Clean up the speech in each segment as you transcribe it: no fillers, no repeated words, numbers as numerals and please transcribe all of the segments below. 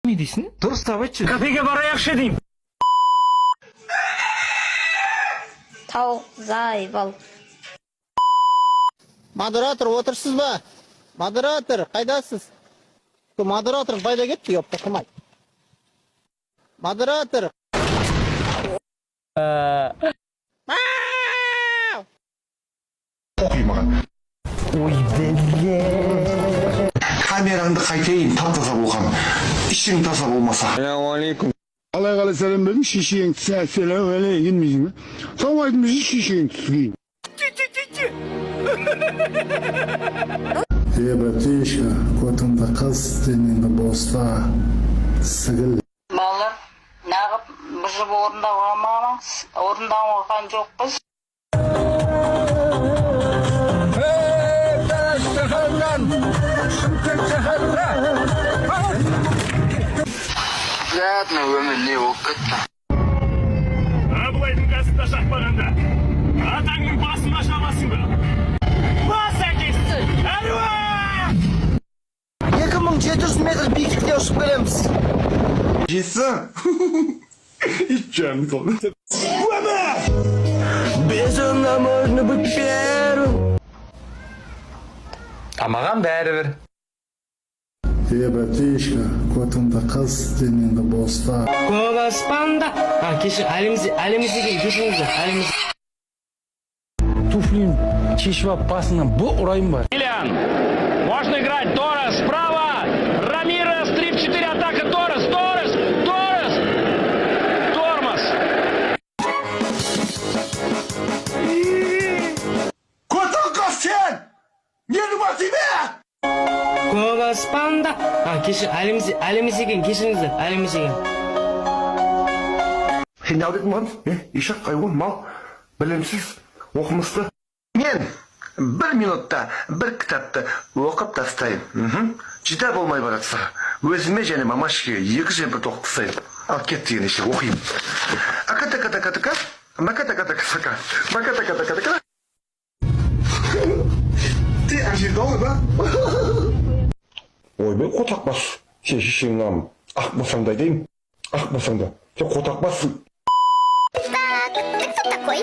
Не дейсің? Дұрыс тап айтшы. Кафеге барайықшы деймін. Тау, зайбал. Модератор отырсыз ба? Модератор, қайдасыз? Модератор қайда кетті? Йопта қымай. Модератор. Ой, бәле. Камераңды қайтайын, тап-таза болған. Ішің таза болмаса. Ассалаумағалейкум. Алай қалай сәлем бердің, шешең сәлем әлейкум дейсің бе? Сау айтыңыз, шешең түсейін. Братишка, котыңда қыз, денеңді боста, сігіл. Балалар, нағып бұзып орындауған жоқпыз. Приятно өміріне болып кетті. Абылайдың қасында шақпағанда, атаңның басына шабасың ба? Бас әкесі! Әруа! 2700 метр биіктікте ұшып келеміз. Жетсің? Итчәмді қалды. Безумно можно быть первым. А маған бәрібір. Братишка, котыңда қыз, денеңді боста. Көп аспанда. Әліміздегі кешіңізді. Туфлин шешіп алып басынан бұл ұрайым бар. Ильян, можно играть Торрес справа, Рамирес 3-4 атака, Торрес, тормоз. Котыңға сен! Нені бар тебе? Көп аспанда. Әліміздегі кешіңізді. Сен не дедің маған? Ешақ қайғы, мал, білімсіз, оқымысты. Мен 1 минутта бір кітапты оқып тастайын. Жида болмай баратса, өзіме және мамашке 2 жемпір тоқып тастайын. Ал кет деген еше оқиым. Аката-ката-ката-ка, маката-ката-ката-ка, маката-ката-ката-ка. Ты әжерді ой ба? Ойбай, қотақ бас. Сен шешеңнің намын. Ақ басаңда деймін. Ақ басаңда. Сен қотақ бассың. Ты кто такой?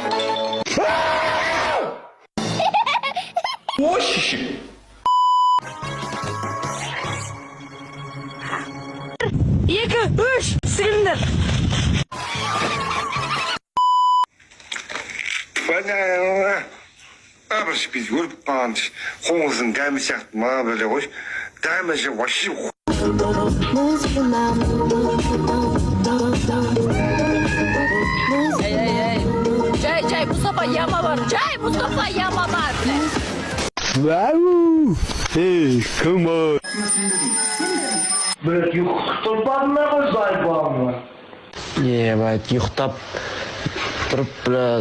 Ой, шешек. Екі, үш, сігілдер. Абырш біз өліп қанш. Қоңыздың дәмі сияқты ма біле ғой. Дәмі же вообще Çay, Mustafa yama var. Вау! Ей, кім о? Бір ұйықтап барына қойсай бағына. Бәйт, ұйықтап тұрып,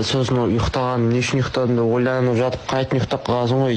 сосын ұйықтаған, не үшін ұйықтадым деп ойланып жатып, қайтын ұйықтап қаласың ғой.